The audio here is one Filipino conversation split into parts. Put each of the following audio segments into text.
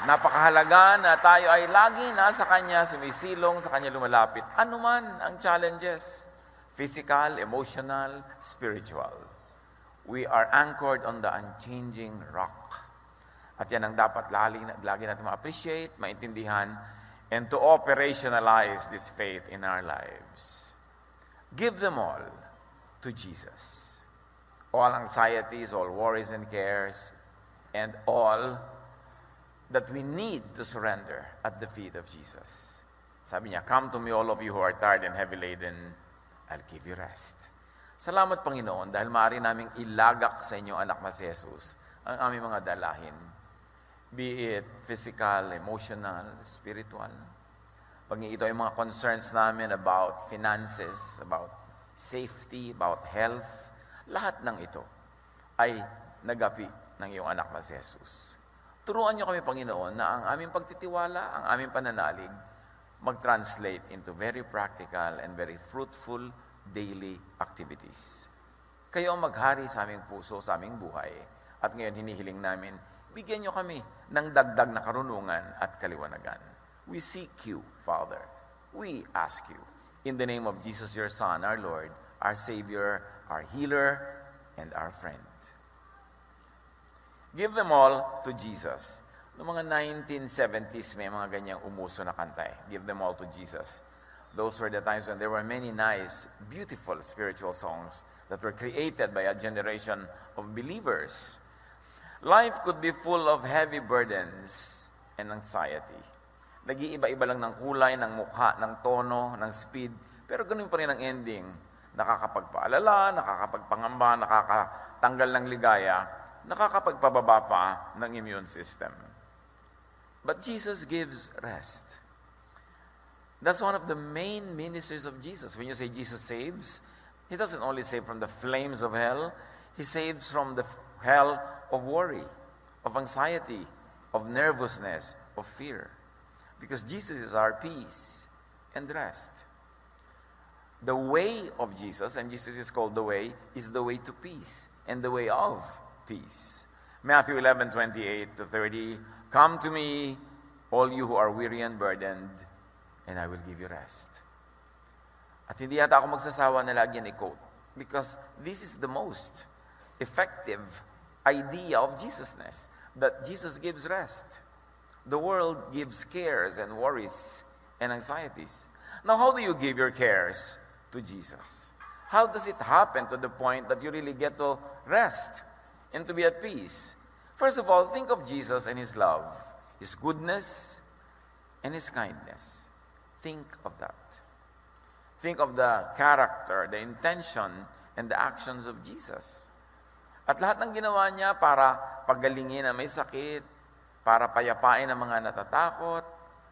Napakahalaga na tayo ay lagi nasa Kanya, sumisilong sa Kanya lumalapit. Ano man ang challenges, physical, emotional, spiritual. We are anchored on the unchanging rock. At yan ang dapat lagi natin ma-appreciate, maintindihan, and to operationalize this faith in our lives. Give them all to Jesus. All anxieties, all worries and cares, and all that we need to surrender at the feet of Jesus. Sabi niya, "Come to me all of you who are tired and heavy laden, I'll give you rest." Salamat, Panginoon, dahil maaari naming ilagak sa inyong anak na si Jesus ang aming mga dalahin. Be it physical, emotional, spiritual. Pag ito ay mga concerns namin about finances, about safety, about health, lahat ng ito ay nagapi ng iyong anak na si Jesus. Turuan niyo kami, Panginoon, na ang aming pagtitiwala, ang aming pananalig, mag-translate into very practical and very fruitful daily activities. Kayo ang maghari sa aming puso, sa aming buhay. At ngayon hinihiling namin, bigyan niyo kami ng dagdag na karunungan at kaliwanagan. We seek you, Father. We ask you, in the name of Jesus, your Son, our Lord, our Savior, our Healer, and our Friend. Give them all to Jesus. Noong mga 1970s, may mga ganyang umuso na kanta eh. Give them all to Jesus. Those were the times when there were many nice, beautiful spiritual songs that were created by a generation of believers. Life could be full of heavy burdens and anxiety. Nag-iiba-iba lang ng kulay, ng mukha, ng tono, ng speed, pero ganun pa rin ang ending. Nakakapagpaalala, nakakapagpangamba, nakakatanggal ng ligaya, nakakapagpababa pa ng immune system. But Jesus gives rest. That's one of the main ministries of Jesus. When you say Jesus saves, He doesn't only save from the flames of hell, He saves from the hell of worry, of anxiety, of nervousness, of fear. Because Jesus is our peace and rest. The way of Jesus, and Jesus is called the way, is the way to peace and the way of peace. Matthew 11:28-30, "Come to me, all you who are weary and burdened, and I will give you rest." At hindi yata ako magsasawa na lagi yan i-quote, because this is the most effective idea of Jesusness, that Jesus gives rest. The world gives cares and worries and anxieties. Now, how do you give your cares to Jesus? How does it happen to the point that you really get to rest and to be at peace? First of all, think of Jesus and His love, His goodness, and His kindness. Think of that. Think of the character, the intention, and the actions of Jesus. At lahat ng ginawa niya para pagalingin ang may sakit, para payapain ang mga natatakot,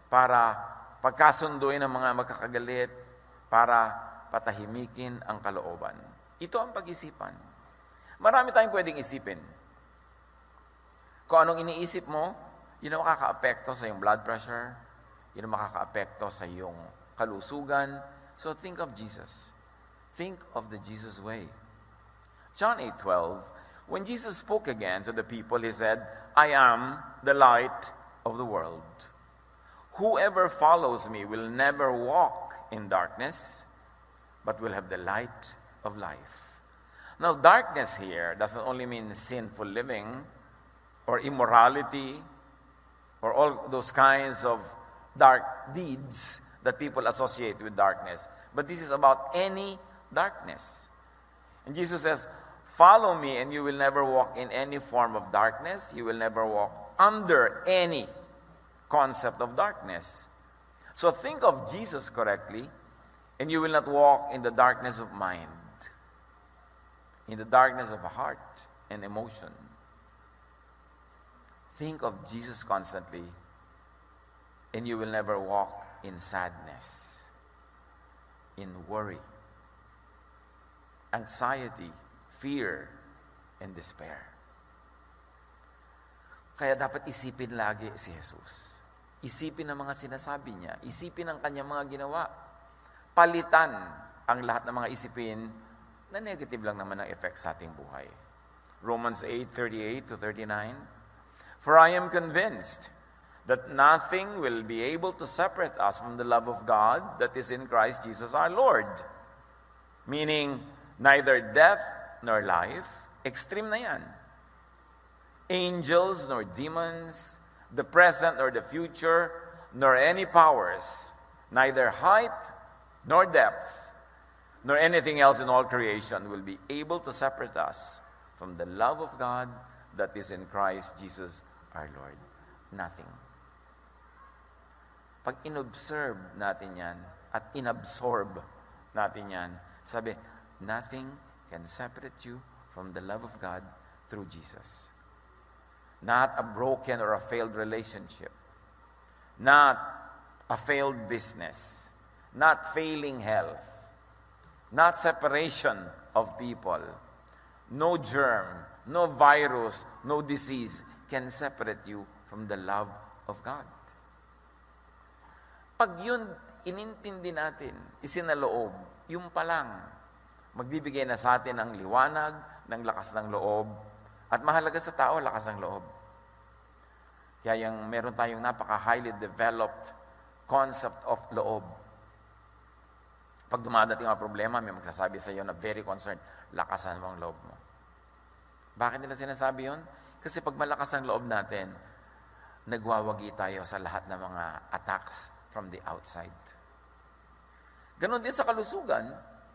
para pagkasunduin ang mga magkakagalit, para patahimikin ang kalooban. Ito ang pag-isipan. Marami tayong pwedeng isipin. Kung anong iniisip mo, yun ang makaka-apekto sa iyong blood pressure, yun ang makaka-apekto sa iyong kalusugan. So think of Jesus. Think of the Jesus way. John 8:12, when Jesus spoke again to the people, He said, "I am the light of the world. Whoever follows me will never walk in darkness, but will have the light of life." Now, darkness here doesn't only mean sinful living or immorality or all those kinds of dark deeds that people associate with darkness. But this is about any darkness. And Jesus says, "Follow me and you will never walk in any form of darkness. You will never walk under any concept of darkness." So think of Jesus correctly, and you will not walk in the darkness of mind, in the darkness of heart and emotion. Think of Jesus constantly, and you will never walk in sadness, in worry, anxiety, fear, and despair. Kaya dapat isipin lagi si Jesus. Isipin ang mga sinasabi niya. Isipin ang kanyang mga ginawa. Palitan ang lahat ng mga isipin na negative lang naman ang effect sa ating buhay. Romans 8:38-39, "For I am convinced that nothing will be able to separate us from the love of God that is in Christ Jesus our Lord. Meaning, neither death nor life, extreme na yan. Angels nor demons, the present nor the future, nor any powers, neither height nor depth, nor anything else in all creation will be able to separate us from the love of God that is in Christ Jesus our Lord. Nothing. Pag inobserve natin yan at inabsorb natin yan, sabi, nothing can separate you from the love of God through Jesus. Not a broken or a failed relationship. Not a failed business. Not failing health. Not separation of people. No germ, no virus, no disease can separate you from the love of God. Pag yun inintindi natin, isinaloob, yung pa lang, magbibigay na sa atin ng liwanag, ng lakas ng loob, at mahalaga sa tao, lakas ng loob. Kaya yung meron tayong napaka-highly developed concept of loob. Pag dumadating ang problema, may magsasabi sa iyo na very concerned, lakasan mo ang loob mo. Bakit nila sinasabi yun? Kasi pag malakas ang loob natin, nagwawagi tayo sa lahat ng mga attacks from the outside. Ganon din sa kalusugan,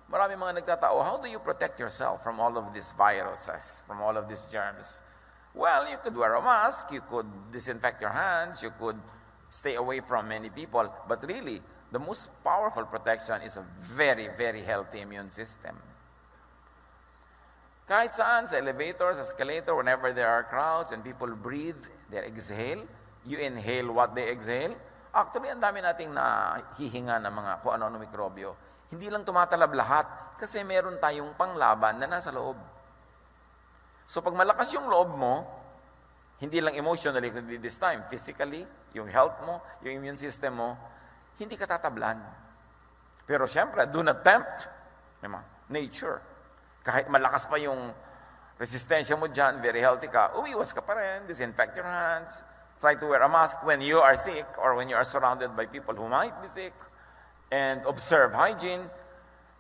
marami mga nagtatao, how do you protect yourself from all of these viruses, from all of these germs? Well, you could wear a mask, you could disinfect your hands, you could stay away from many people, but really, the most powerful protection is a very, very healthy immune system. Kahit saan, sa elevator, sa escalator, whenever there are crowds and people breathe, they exhale, you inhale what they exhale. Actually, ang dami nating nahihinga ng mga kung ano-ano mikrobyo. Hindi lang tumatalab lahat kasi meron tayong panglaban na nasa loob. So pag malakas yung loob mo, hindi lang emotionally, kundi this time, physically, yung health mo, yung immune system mo, hindi ka tatablan. Pero syempre, do not tempt nature. Kahit malakas pa yung resistensya mo dyan, very healthy ka, umiwas ka pa rin, disinfect your hands, try to wear a mask when you are sick or when you are surrounded by people who might be sick, and observe hygiene.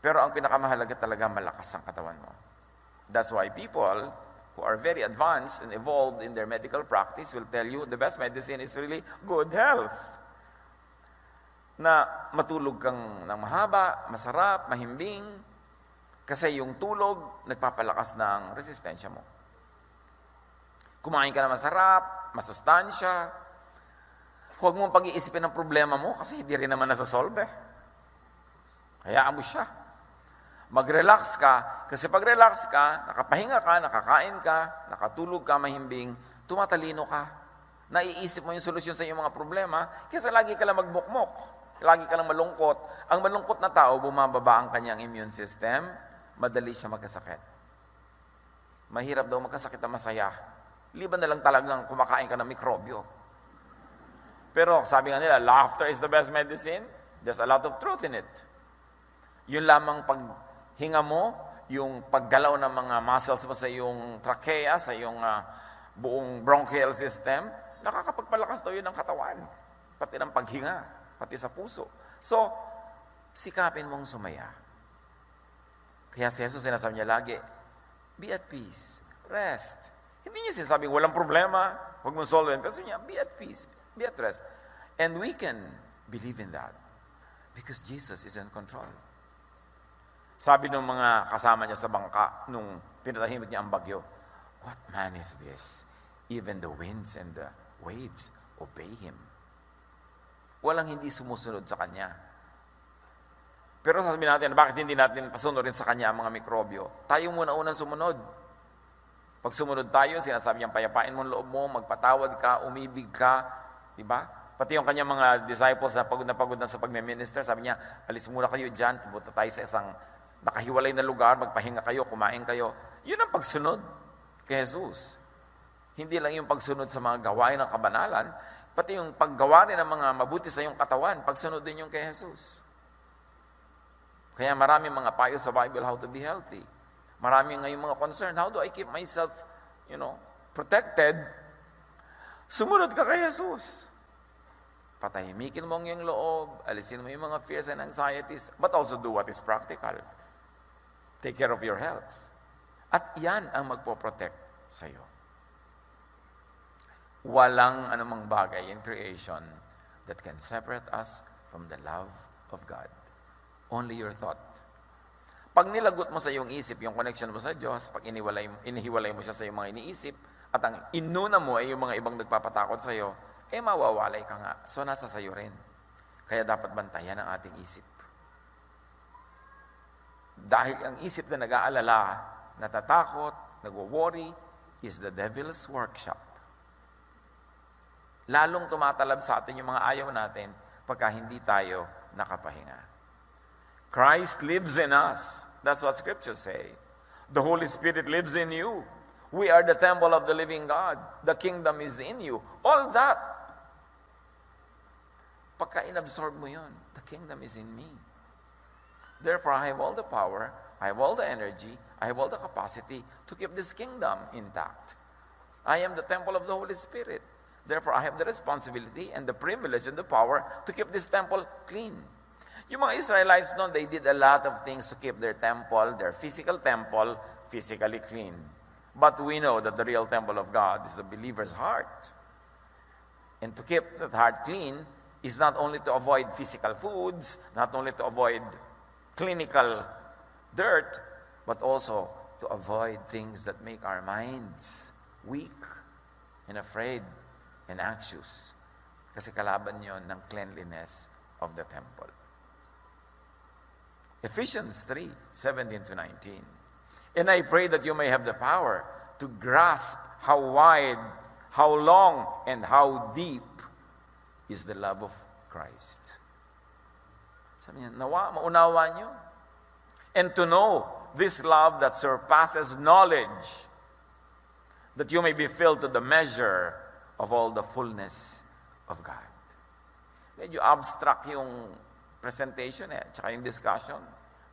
Pero ang pinakamahalaga talaga, malakas ang katawan mo. That's why people who are very advanced and evolved in their medical practice will tell you the best medicine is really good health. Na matulog kang ng mahaba, masarap, mahimbing, kasi yung tulog, nagpapalakas ng resistensya mo. Kumain ka na masarap, masustansya, huwag mong pag-iisipin ng problema mo kasi hindi rin naman nasosolve. Hayaan mo siya. Mag-relax ka, kasi pag relax ka, nakapahinga ka, nakakain ka, nakatulog ka, mahimbing, tumatalino ka. Naiisip mo yung solusyon sa iyong mga problema, kasi lagi ka lang magbukmok. Lagi ka lang malungkot. Ang malungkot na tao, bumababa ang kanyang immune system, madali siya magkasakit. Mahirap daw magkasakit na masaya. Liban na lang talagang kumakain ka ng mikrobyo. Pero sabi nga nila, laughter is the best medicine. There's a lot of truth in it. Yun lamang paghinga mo, yung paggalaw ng mga muscles mo sa iyong trachea, sa iyong buong bronchial system, nakakapagpalakas daw yun ng katawan. Pati ng paghinga. Pati sa puso. So, sikapin mong sumaya. Kaya si Jesus sinasabi niya lagi, be at peace, rest. Hindi niya sinasabing walang problema, huwag mong solve it. Pero sabi niya, be at peace, be at rest. And we can believe in that because Jesus is in control. Sabi ng mga kasama niya sa bangka, nung pinatahimik niya ang bagyo, what man is this? Even the winds and the waves obey him. Walang hindi sumusunod sa Kanya. Pero sasabihin natin, bakit hindi natin pasunurin sa Kanya ang mga mikrobyo? Tayo muna unang sumunod. Pag sumunod tayo, sinasabi niyang payapain mo ang loob mo, magpatawad ka, umibig ka, di ba? Pati yung kanyang mga disciples na pagod na sa pagme-minister, sabi niya, alis muna kayo dyan, pumunta tayo sa isang nakahiwalay na lugar, magpahinga kayo, kumain kayo. Yun ang pagsunod kay Jesus. Hindi lang yung pagsunod sa mga gawain ng kabanalan, pati yung paggawa rin ng mga mabuti sa iyong katawan, pagsunod din yung kay Jesus. Kaya marami mga payo sa Bible how to be healthy. Marami ngayong mga concern, how do I keep myself, protected? Sumunod ka kay Jesus. Patahimikin mo ang iyong loob, alisin mo yung mga fears and anxieties, but also do what is practical. Take care of your health. At yan ang magpoprotect sa iyo. Walang anumang bagay in creation that can separate us from the love of God. Only your thought. Pag nilagot mo sa iyong isip, yung connection mo sa Diyos, pag inihiwalay mo siya sa iyong mga iniisip, at ang inuna mo ay yung mga ibang nagpapatakot sa iyo, mawawalay ka nga. So, nasa sayo rin. Kaya dapat bantayan ang ating isip. Dahil ang isip na nag-aalala, natatakot, nagwo-worry, is the devil's workshop. Lalong tumatalab sa atin yung mga ayaw natin pagka hindi tayo nakapahinga. Christ lives in us. That's what scriptures say. The Holy Spirit lives in you. We are the temple of the living God. The kingdom is in you. All that. Pagka inabsorb mo yun, the kingdom is in me. Therefore, I have all the power, I have all the energy, I have all the capacity to keep this kingdom intact. I am the temple of the Holy Spirit. Therefore, I have the responsibility and the privilege and the power to keep this temple clean. Yung mga Israelites noon, they did a lot of things to keep their temple, their physical temple, physically clean. But we know that the real temple of God is the believer's heart. And to keep that heart clean is not only to avoid physical foods, not only to avoid clinical dirt, but also to avoid things that make our minds weak and afraid and anxious. Kasi kalaban yon ng cleanliness of the temple. Ephesians 3:17-19. And I pray that you may have the power to grasp how wide, how long, and how deep is the love of Christ. Sabi niya, maunawa niyo. And to know this love that surpasses knowledge, that you may be filled to the measure of all the fullness of God. Medyo abstract yung presentation tsaka yung discussion.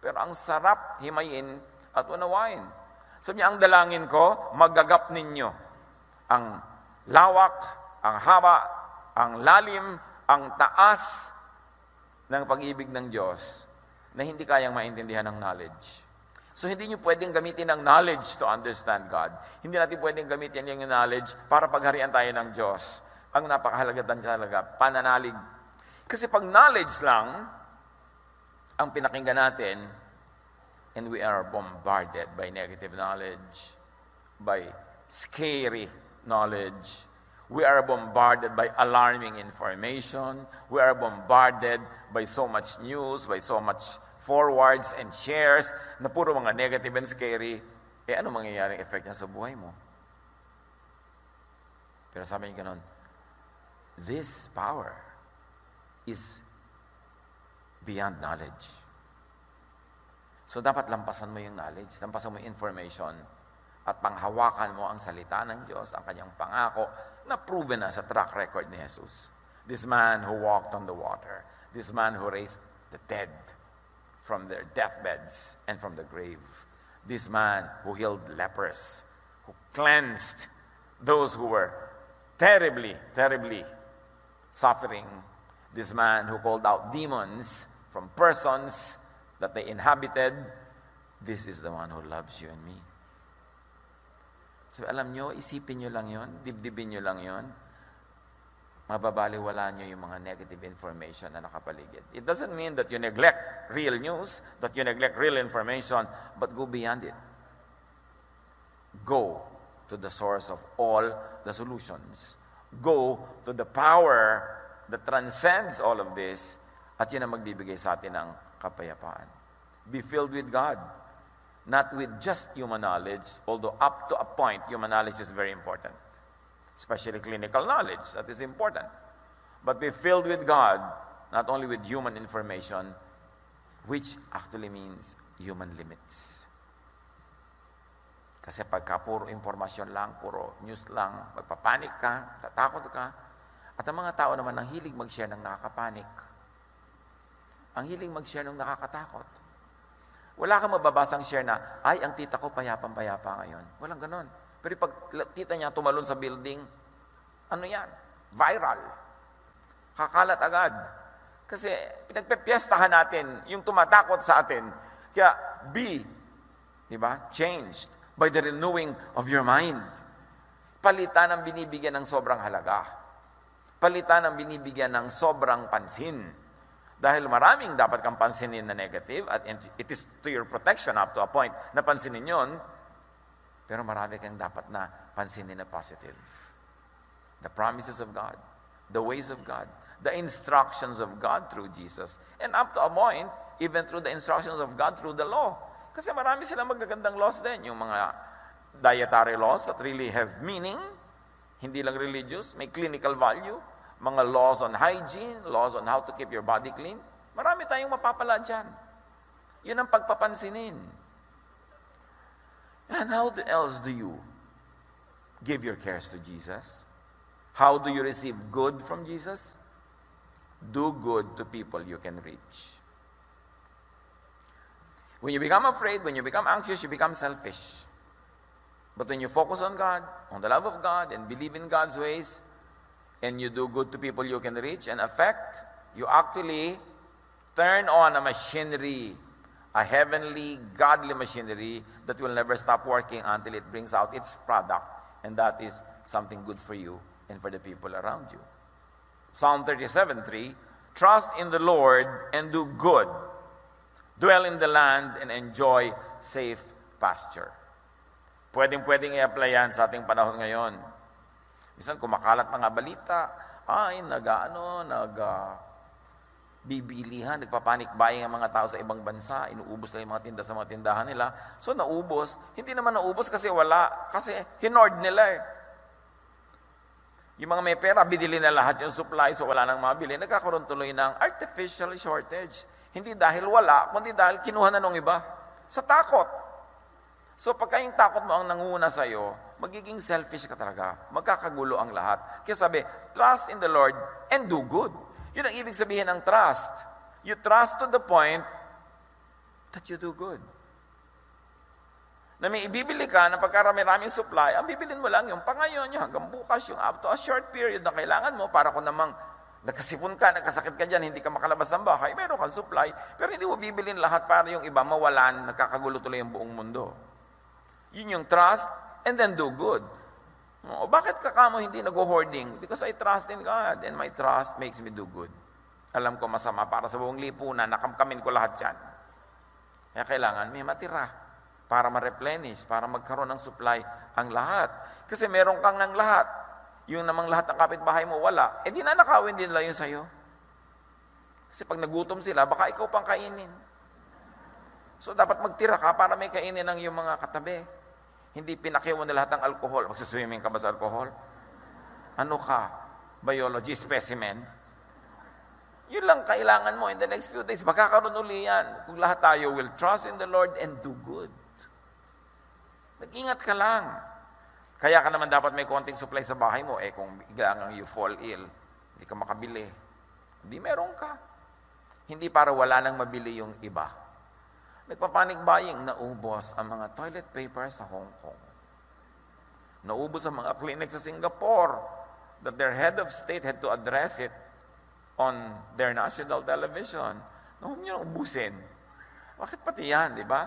Pero ang sarap himayin at unawain. Sabi niya, ang dalangin ko, magagap ninyo ang lawak, ang haba, ang lalim, ang taas ng pag-ibig ng Diyos na hindi kayang maintindihan ng knowledge. So, hindi nyo pwedeng gamitin ang knowledge to understand God. Hindi natin pwedeng gamitin yung knowledge para pagharian tayo ng Diyos. Ang napakahalaga talaga, pananalig. Kasi pag knowledge lang ang pinakinggan natin, and we are bombarded by negative knowledge, by scary knowledge, we are bombarded by alarming information, we are bombarded by so much news, by so much forwards and shares na puro mga negative and scary, ano mangyayaring effect niya sa buhay mo? Pero sabi niya ganun, this power is beyond knowledge. So dapat lampasan mo yung knowledge, lampasan mo yung information, at panghawakan mo ang salita ng Diyos, ang kanyang pangako, na proven na sa track record ni Jesus. This man who walked on the water, this man who raised the dead from their deathbeds and from the grave, this man who healed lepers, who cleansed those who were terribly, terribly suffering, this man who called out demons from persons that they inhabited, this is the one who loves you and me. So alam nyo, isipin nyo lang yon, dibdibin nyo lang yon, mababaliwala nyo yung mga negative information na nakapaligid. It doesn't mean that you neglect real news, that you neglect real information, but go beyond it. Go to the source of all the solutions. Go to the power that transcends all of this, at yun ang magbibigay sa atin ng kapayapaan. Be filled with God. Not with just human knowledge, although up to a point, human knowledge is very important. Especially clinical knowledge, that is important. But be filled with God, not only with human information, which actually means human limits. Kasi pagka puro informasyon lang, puro news lang, magpapanik ka, tatakot ka, at ang mga tao naman ang hilig mag-share ng nakakapanik. Ang hilig mag-share ng nakakatakot. Wala kang mababasang share na, ay, ang tita ko payapang-payapa ngayon. Walang ganon. Pero pag tita niya tumalon sa building, ano yan? Viral. Kakalat agad. Kasi pinagpepiestahan natin yung tumatakot sa atin. Kaya be, di ba, changed by the renewing of your mind. Palitan ang binibigyan ng sobrang halaga. Palitan ang binibigyan ng sobrang pansin. Dahil maraming dapat kang pansinin na negative at it is to your protection up to a point na pansinin yon, pero marami kang dapat na pansinin na positive. The promises of God, the ways of God, the instructions of God through Jesus, and up to a point, even through the instructions of God through the law. Kasi marami silang magagandang laws din, yung mga dietary laws that really have meaning, hindi lang religious, may clinical value, mga laws on hygiene, laws on how to keep your body clean. Marami tayong mapapala dyan. Yun ang pagpapansinin. And how else do you give your cares to Jesus? How do you receive good from Jesus? Do good to people you can reach. When you become afraid, when you become anxious, you become selfish. But when you focus on God, on the love of God, and believe in God's ways, and you do good to people you can reach and affect, you actually turn on a machinery, a heavenly, godly machinery that will never stop working until it brings out its product. And that is something good for you and for the people around you. Psalm 37:3, trust in the Lord and do good. Dwell in the land and enjoy safe pasture. Pwedeng i-apply yan sa ating panahon ngayon. Minsan kumakalat mga balita, bibilihan, nagpapanik buying ang mga tao sa ibang bansa, inuubos nila yung mga tinda sa mga tindahan nila. So naubos, hindi naman naubos kasi wala, kasi hinord nila eh. Yung mga may pera, binili na lahat yung supply, so wala nang mabili. Nagkakaroon tuloy ng artificial shortage. Hindi dahil wala, kundi dahil kinuha na nung iba. Sa takot. So pagka yung takot mo ang nanguna sa'yo, magiging selfish ka talaga. Magkakagulo ang lahat. Kaya sabi, trust in the Lord and do good. Yun ang ibig sabihin ng trust. You trust to the point that you do good. Na may ibibili ka na pagkarami-raming supply, ang bibilin mo lang yung pangayon nyo hanggang bukas, yung up to a short period na kailangan mo para kung namang nagkasipon ka, nagkasakit ka dyan, hindi ka makalabas ng bahay, meron kang supply, pero hindi mo bibilin lahat para yung iba mawalan, nagkakagulo tuloy yung buong mundo. Yun yung trust, and then do good. O bakit kakamo hindi nag-hoarding? Because I trust in God, and my trust makes me do good. Alam ko masama para sa buong lipunan, nakamkamin ko lahat yan. Kaya kailangan may matira para ma-replenish, para magkaroon ng supply ang lahat. Kasi meron kang ng lahat. Yung namang lahat ng kapitbahay mo, wala. Eh di nanakawin din nila yun sa'yo. Kasi pag nagutom sila, baka ikaw pang kainin. So dapat magtira ka para may kainin ng yung mga katabi. Hindi pinakiwan na lahat ng alcohol. Magsaswimming ka ba sa alcohol? Ano ka? Biology specimen? Yun lang kailangan mo in the next few days. Magkakaroon uli yan. Kung lahat tayo will trust in the Lord and do good. Mag-ingat ka lang. Kaya ka naman dapat may konting supply sa bahay mo. Eh kung biglang you fall ill, hindi ka makabili. Hindi meron ka. Hindi para wala nang mabili yung iba. Nagpapanik buying, naubos ang mga toilet paper sa Hong Kong. Naubos ang mga clinic sa Singapore that their head of state had to address it on their national television. Huwag niyo nang ubusin. Bakit pati yan, di ba?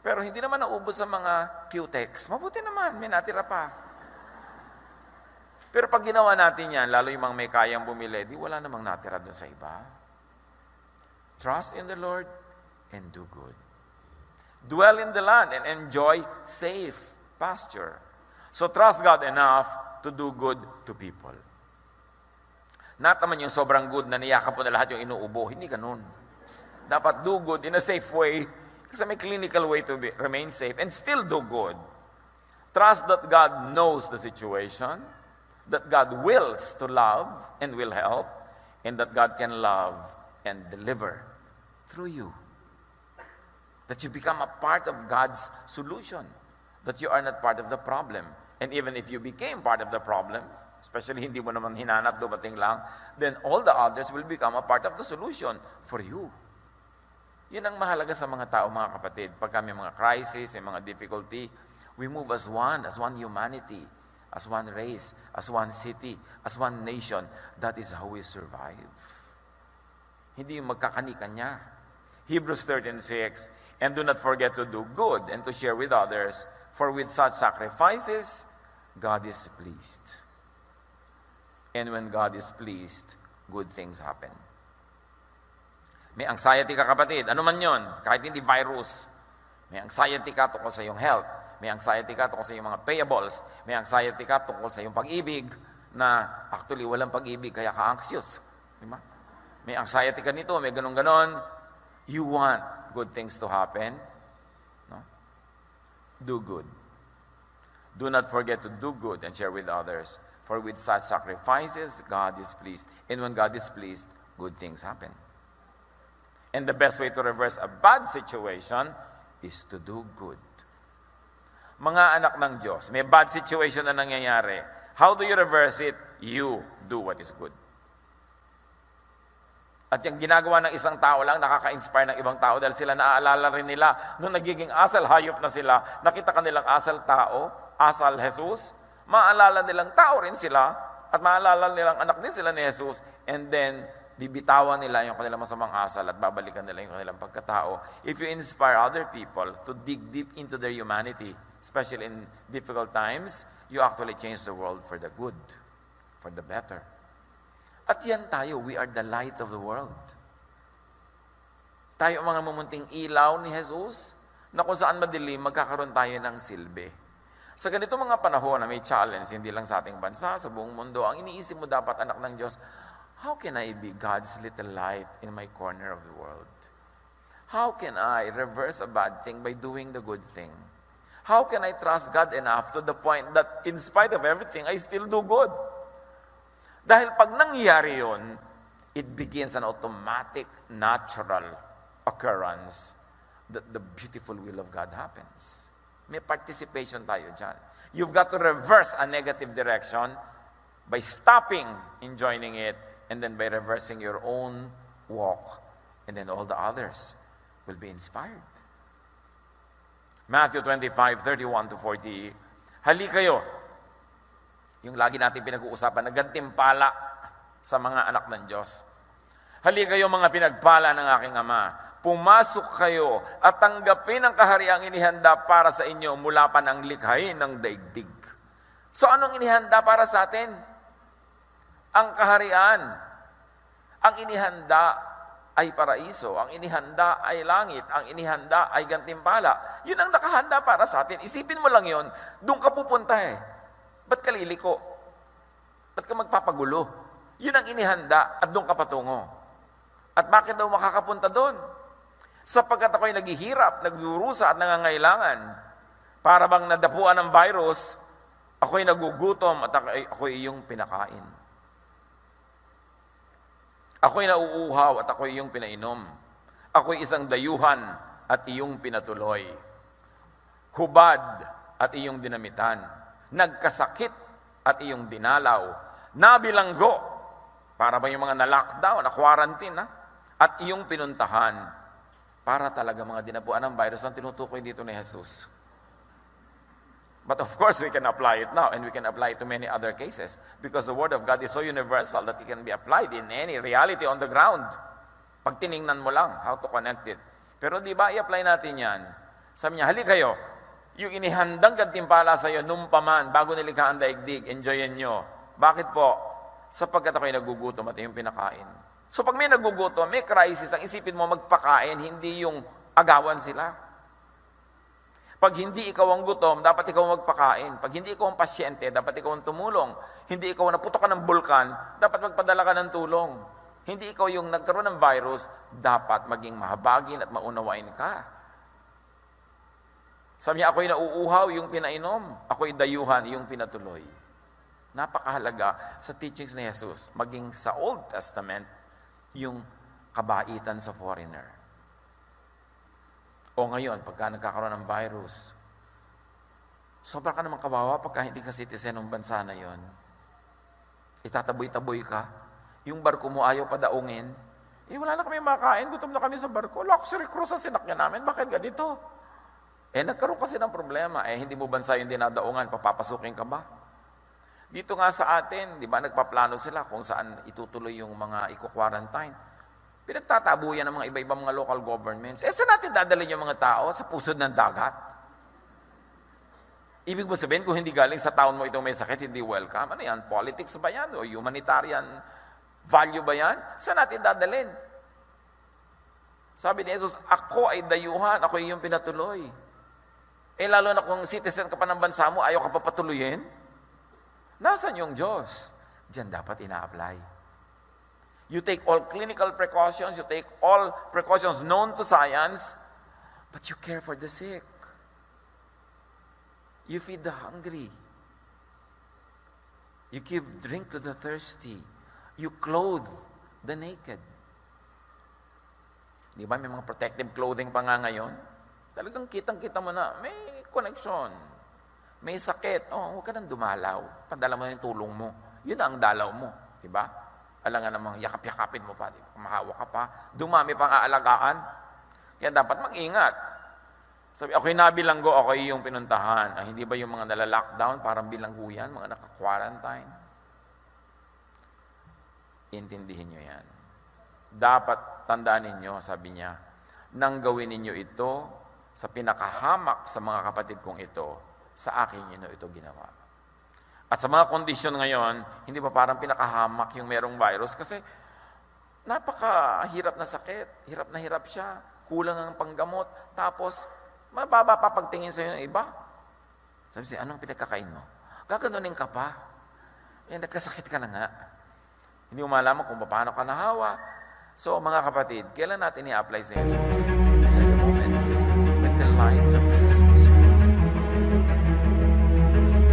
Pero hindi naman naubos ang mga Q-Tex. Mabuti naman, may natira pa. Pero pag ginawa natin yan, lalo yung mga may kayang bumili, di wala namang natira dun sa iba. Trust in the Lord and do good. Dwell in the land and enjoy safe pasture. So trust God enough to do good to people. Not naman yung sobrang good na niyakap po na lahat yung inuubo. Hindi ganun. Dapat do good in a safe way kasi may clinical way to remain safe and still do good. Trust that God knows the situation, that God wills to love and will help, and that God can love and deliver through you. That you become a part of God's solution. That you are not part of the problem. And even if you became part of the problem, especially hindi mo naman hinanap, dumating lang, then all the others will become a part of the solution for you. Yun ang mahalaga sa mga tao, mga kapatid. Pag may mga crisis, may mga difficulty, we move as one humanity. as one race, as one city, as one nation. That is how we survive. Hindi yung magkakani-kanya. Hebrews 13:6, and do not forget to do good and to share with others, for with such sacrifices, God is pleased. And when God is pleased, good things happen. May anxiety ka, kapatid. Ano man yon, kahit hindi virus. May anxiety ka tungkol sa iyong health. May anxiety ka tungkol sa iyong mga payables. May anxiety ka tungkol sa iyong pag-ibig na actually walang pag-ibig kaya ka anxious. Diba? May anxiety ka nito, may ganon-ganon. You want good things to happen. No? Do good. Do not forget to do good and share with others. For with such sacrifices, God is pleased. And when God is pleased, good things happen. And the best way to reverse a bad situation is to do good. Mga anak ng Diyos, may bad situation na nangyayari. How do you reverse it? You do what is good. At yung ginagawa ng isang tao lang, nakaka-inspire ng ibang tao dahil sila naaalala rin nila nung nagiging asal hayop na sila, nakita kanilang asal tao, asal Jesus, maalala nilang tao rin sila at maalala nilang anak din sila ni Jesus, and then bibitawan nila yung kanilang masamang asal at babalikan nila yung kanilang pagkatao. If you inspire other people to dig deep into their humanity, especially in difficult times, you actually change the world for the good, for the better. At yan tayo, we are the light of the world. Tayo ang mga mumunting ilaw ni Jesus, na kung saan madilim, magkakaroon tayo ng silbi. Sa ganito mga panahon na may challenge, hindi lang sa ating bansa, sa buong mundo, ang iniisip mo dapat, anak ng Diyos, how can I be God's little light in my corner of the world? How can I reverse a bad thing by doing the good thing? How can I trust God enough to the point that in spite of everything, I still do good? Dahil pag nangyayari yun, it begins an automatic, natural occurrence that the beautiful will of God happens. May participation tayo dyan. You've got to reverse a negative direction by stopping in joining it, and then by reversing your own walk, and then all the others will be inspired. Matthew 25:31-40, hali kayo, yung lagi natin pinag-uusapan, naggantimpala sa mga anak ng Diyos. Hali kayo mga pinagpala ng aking Ama, pumasok kayo at tanggapin ang kahariang inihanda para sa inyo mula pa ng likhain ng daigdig. So anong inihanda para sa atin? Ang kaharian. Ang inihanda ay paraiso. Ang inihanda ay langit. Ang inihanda ay gantimpala. Yun ang nakahanda para sa atin. Isipin mo lang yun, doon ka pupunta eh. Ba't ka liliko? Ba't ka magpapagulo? Yun ang inihanda at doon ka patungo. At bakit daw makakapunta doon? Sapagkat ako'y naghihirap, nagdurusa at nangangailangan. Para bang nadapuan ng virus, ako'y nagugutom at ako'y iyong pinakain. Ako'y nauuhaw at ako'y iyong pinainom. Ako'y isang dayuhan at iyong pinatuloy. Hubad at iyong dinamitan. Nagkasakit at iyong dinalaw. Nabilanggo, para ba yung mga na-lockdown, na-quarantine, at iyong pinuntahan. Para talaga mga dinapuan ng virus ang tinutukoy dito ni Jesus. But of course, we can apply it now, and we can apply it to many other cases because the Word of God is so universal that it can be applied in any reality on the ground. Pag tiningnan mo lang how to connect it. Pero di ba, i-apply natin yan. Sabi niya, hali kayo, yung inihandang gantimpala sa iyo nung paman, bago nilikha ang daigdig, enjoyin nyo. Bakit po? Sapagkat ako'y nagugutom at yung pinakain. So pag may nagugutom, may crisis, ang isipin mo magpakain, hindi yung agawan sila. Pag hindi ikaw ang gutom, dapat ikaw magpakain. Pag hindi ikaw ang pasyente, dapat ikaw ang tumulong. Hindi ikaw ang naputok ka ng bulkan, dapat magpadala ka ng tulong. Hindi ikaw yung nagkaroon ng virus, dapat maging mahabagin at maunawain ka. Sabi niya, ako'y nauuhaw, yung pinainom. Ako'y dayuhan, yung pinatuloy. Napakahalaga sa teachings ni Jesus, maging sa Old Testament, yung kabaitan sa foreigner. O ngayon, pagka nagkakaroon ng virus, sobra ka naman kawawa pagka hindi ka citizen ng bansa na yon. Itataboy-taboy ka. Yung barko mo ayaw padaungin. Wala na kami makain, gutom na kami sa barko. Luxury cruise ang sinakyan namin, bakit ganito? Nagkaroon kasi ng problema. Hindi mo bansa yung dinadaungan, papapasukin ka ba? Dito nga sa atin, di ba, nagpaplano sila kung saan itutuloy yung mga i-quarantine. Pinagtatabu yan ng mga iba-ibang mga local governments. Saan natin dadalhin yung mga tao? Sa pusod ng dagat? Ibig mo sabihin, kung hindi galing sa town mo itong may sakit, hindi welcome. Ano yan? Politics ba yan? O humanitarian value ba yan? Saan natin dadalhin? Sabi ni Jesus, ako ay dayuhan, ako yung pinatuloy. Lalo na kung citizen ka pa ng bansa mo, ayaw ka pa patuloyin? Nasaan yung Diyos? Diyan dapat ina-apply. You take all clinical precautions, you take all precautions known to science, but you care for the sick. You feed the hungry. You give drink to the thirsty. You clothe the naked. Di ba, may mga protective clothing pa nga ngayon? Talagang kitang-kita mo na, may connection. May sakit. Huwag ka nang dumalaw. Padala mo yung tulong mo. Yun ang dalaw mo. Di ba? Alam nga namang yakap-yakapin mo pa. Diba? Mahawa ka pa. Dumami pang aalagaan. Kaya dapat mag-ingat. Sabi, ako'y nabilanggo, ako'y yung pinuntahan. Hindi ba yung mga nala-lockdown, parang bilanggo yan, mga naka-quarantine? Intindihin nyo yan. Dapat tandaan ninyo, sabi niya, nang gawin ninyo ito sa pinakahamak sa mga kapatid kong ito, sa akin yun ito ginawa. At sa mga kondisyon ngayon, hindi ba parang pinakahamak yung merong virus? Kasi napakahirap na sakit, hirap na hirap siya, kulang ang panggamot, tapos mababa pa pagtingin sa'yo ng iba. Sabi siya, anong pinagkakain mo? Gaganunin ka pa. Nagkasakit ka na nga. Hindi mo malaman kung paano ka nahawa. So, mga kapatid, kailan natin i-apply sa Jesus? These are the moments when the lights of Jesus will shine.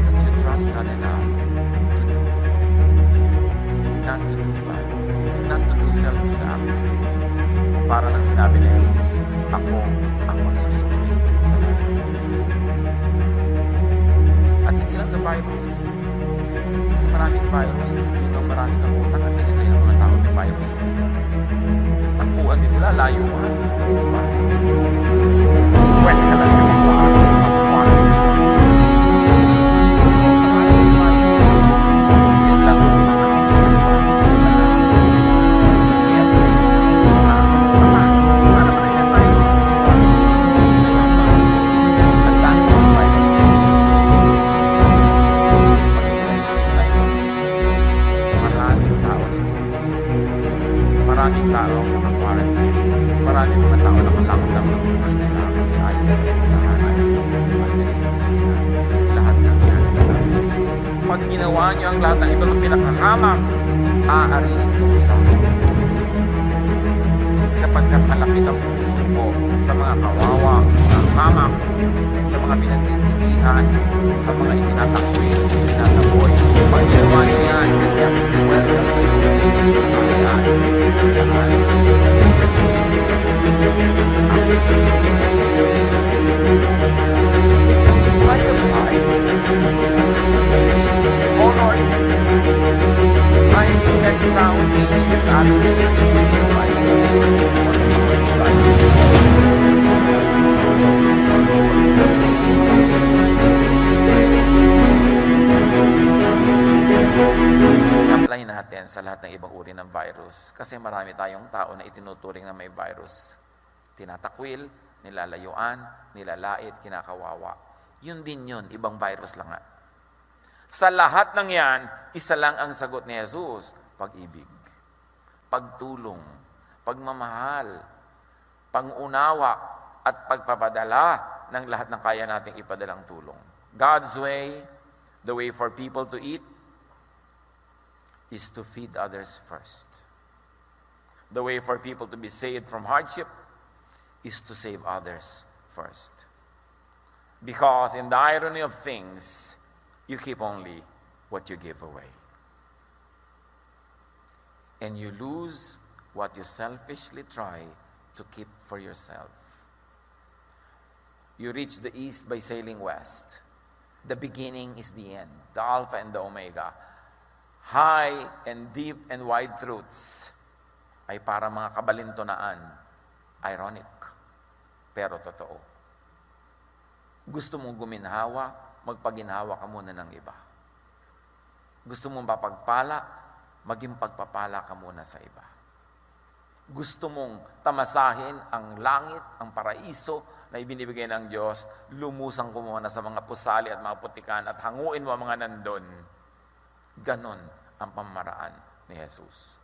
That you trust God enough to do good, not to do bad, not to do selfish acts. Para lang sinabi ni Jesus, ako ang magsusunod sa lahat. At hindi lang sa virus. Kasi maraming virus, yun ang maraming kang utang at tingin sa'yo ng mga tao may virus ka. Takbuhan din sila, layuan. Diba? Pwede ka lang yung pag-quarantine. So, maraming virus. Yan lang ang mga security virus. Sa tanan. Kaya sa tanan. Para maraming virus. Sa ang dami ng viruses. Mag-insensitive tayo. Maraming tao na inuusap. Maraming tao naka-quarantine. Maraming mga tao naka-lockdown ng buhay nila kasi ayaw sila puntahan, ayaw sila puntahan nila. Lahat ng yan ay sinabi ni Jesus. Pag ginawa niyo ang lahat ng ito sa pinakahamak, aarinin ko sa akin. Kapag malapit ang puso ko sa mga kawawa, sa mga hamak, sa mga pinagtitilihan, sa mga itinatakwil, sa itinataboy, pag ginawa niyo yan, welcome kayo sa kahilaan. Buhay na buhay. Oh Lord, I can sound ancient sa ating virus. I-apply natin sa lahat ng ibang uri ng virus kasi marami tayong tao na itinuturing na may virus. Tinatakwil, nilalayuan, nilalait, kinakawawa. Yun din yun, ibang virus lang nga. Sa lahat ng yan, isa lang ang sagot ni Jesus, pag-ibig, pagtulong, pagmamahal, pangunawa, at pagpapadala ng lahat ng kaya nating ipadalang tulong. God's way, the way for people to eat, is to feed others first. The way for people to be saved from hardship is to save others first. Because in the irony of things, you keep only what you give away. And you lose what you selfishly try to keep for yourself. You reach the east by sailing west. The beginning is the end, the Alpha and the Omega. High and deep and wide truths ay para mga kabalintunaan. Ironic, pero totoo. Gusto mong guminhawa, magpaginhawa ka muna ng iba. Gusto mong mapagpala, maging pagpapala ka muna sa iba. Gusto mong tamasahin ang langit, ang paraiso na ibinibigay ng Diyos, lumusang ko muna sa mga pusali at mga putikan at hanguin mo ang mga nandun. Ganon ang pamaraan ni Jesus.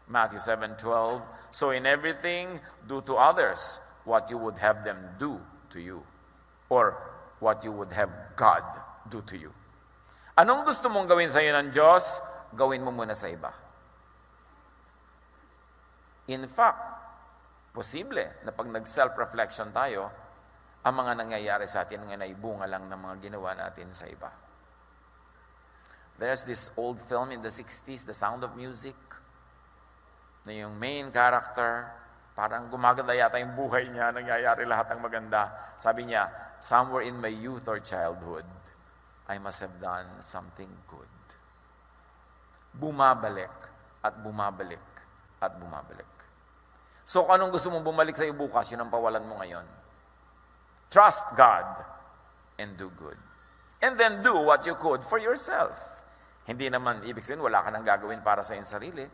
Matthew 7:12, so in everything, do to others what you would have them do to you, or what you would have God do to you. Anong gusto mong gawin sa iyo ng Diyos, gawin mo muna sa iba. In fact, posible na pag nag-self-reflection tayo, ang mga nangyayari sa atin nga naibunga lang ng mga ginawa natin sa iba. There's this old film in the 60s, The Sound of Music, na yung main character, parang gumaganda yata yung buhay niya, nangyayari lahat ng maganda. Sabi niya, somewhere in my youth or childhood, I must have done something good. Bumabalik at bumabalik at bumabalik. So kung anong gusto mong bumalik sa iyo bukas, yun ang pawalan mo ngayon. Trust God and do good. And then do what you could for yourself. Hindi naman ibig sabihin, wala ka nang gagawin para sa iyong sarili.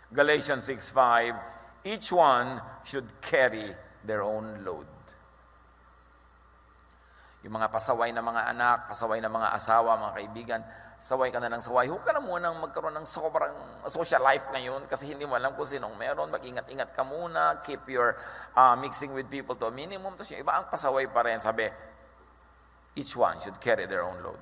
Galatians 6:5, each one should carry their own load. Yung mga pasaway na mga anak, pasaway na mga asawa, mga kaibigan, saway ka na ng saway. Huwag ka na munang magkaroon ng sobrang social life ngayon kasi hindi mo alam kung sinong meron. Mag-ingat-ingat ka muna. Keep your mixing with people to a minimum. Tapos yung iba ang pasaway pa rin. Sabi, each one should carry their own load.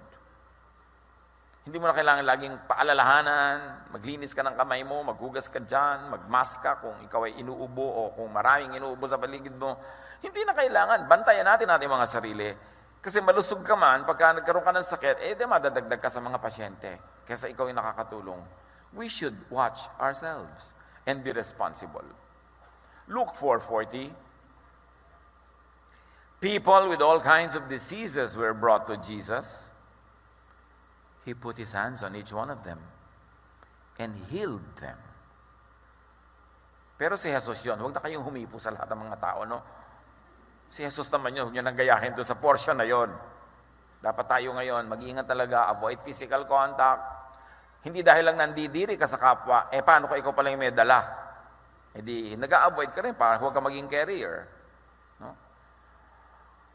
Hindi mo na kailangan laging paalalahanan, maglinis ka ng kamay mo, maghugas ka dyan, magmask ka kung ikaw ay inuubo o kung maraming inuubo sa paligid mo. Hindi na kailangan. Bantayan natin mga sarili. Kasi malusog ka man, pagka nagkaroon ka ng sakit, di madadagdag ka sa mga pasyente. Kesa ikaw yung nakakatulong. We should watch ourselves and be responsible. Luke 4:40, people with all kinds of diseases were brought to Jesus. He put his hands on each one of them and healed them. Pero si Jesus yun, huwag na kayong humipo sa lahat ng mga tao, no? Si Jesus naman yun, huwag nyo nang gayahin doon sa portion na yun. Dapat tayo ngayon, mag-iingat talaga, avoid physical contact. Hindi dahil lang nandidiri ka sa kapwa, paano kung ikaw pala yung may dala? Di, nag-a-avoid ka rin, para huwag ka maging carrier. No?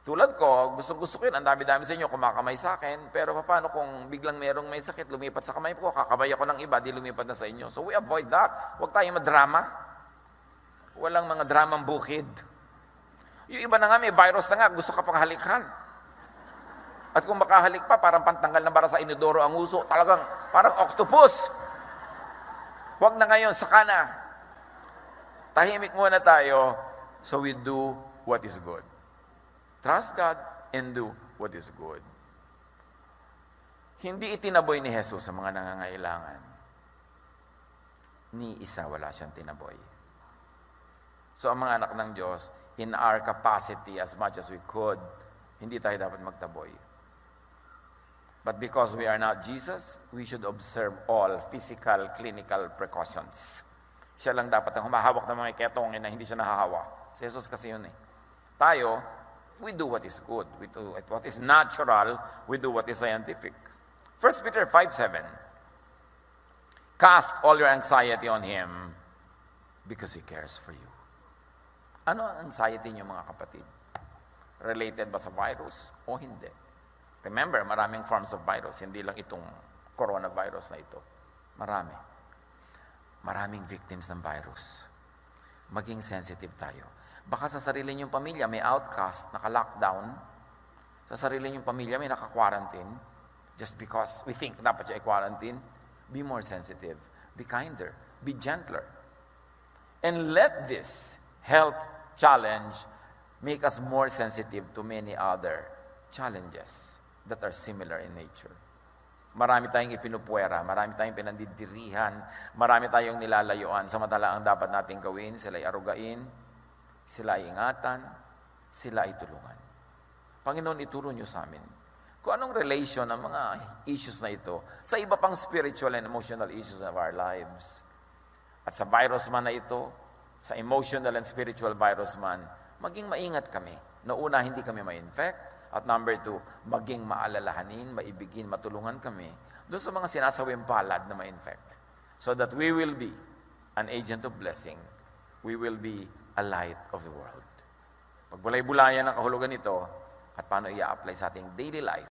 Tulad ko, gusto ko yun, ang dami-dami sa inyo, kumakamay sa akin, pero paano kung biglang merong may sakit, lumipat sa kamay ko, kakamay ako ng iba, di lumipat na sa inyo. So we avoid that. Huwag tayong madrama. Walang mga dramang bukid. Yung iba na nga, may virus na nga, gusto ka pang halikan. At kung makahalik pa, parang pantanggal na bara sa inodoro ang uso, talagang parang octopus. Huwag na ngayon, saka na. Tahimik muna tayo, so we do what is good. Trust God and do what is good. Hindi itinaboy ni Jesus sa mga nangangailangan. Ni isa wala siyang tinaboy. So ang mga anak ng Diyos, in our capacity as much as we could, hindi tayo dapat magtaboy. But because we are not Jesus, we should observe all physical, clinical precautions. Siya lang dapat ang humahawak ng mga ketongin na hindi siya nahahawa. Si Jesus kasi yun eh. Tayo, we do what is good. We do what is natural. We do what is scientific. 1 Peter 5:7. Cast all your anxiety on Him because He cares for you. Ano ang anxiety niyo mga kapatid? Related ba sa virus o hindi? Remember, maraming forms of virus. Hindi lang itong coronavirus na ito. Marami. Maraming victims ng virus. Maging sensitive tayo. Baka sa sarili niyong pamilya may outcast, naka-lockdown. Sa sarili niyong pamilya may naka-quarantine. Just because we think dapat siya i-quarantine. Be more sensitive. Be kinder. Be gentler. And let this health challenge make us more sensitive to many other challenges that are similar in nature. Marami tayong ipinupuwera, marami tayong pinandidirihan, marami tayong nilalayuan. Samantala ang dapat nating gawin, sila ay arugain, sila ay ingatan, sila ay tulungan. Panginoon, ituro niyo sa amin kung anong relation ng mga issues na ito sa iba pang spiritual and emotional issues of our lives. At sa virus man na ito, sa emotional and spiritual virus man, maging maingat kami. Na una, hindi kami ma-infect. At number 2, maging maalalahanin, maibigin, matulungan kami, doon sa mga sinasawing palad na ma-infect. So that we will be an agent of blessing. We will be a light of the world. Pagbulay-bulayan ang kahulugan nito at paano i-apply sa ating daily life,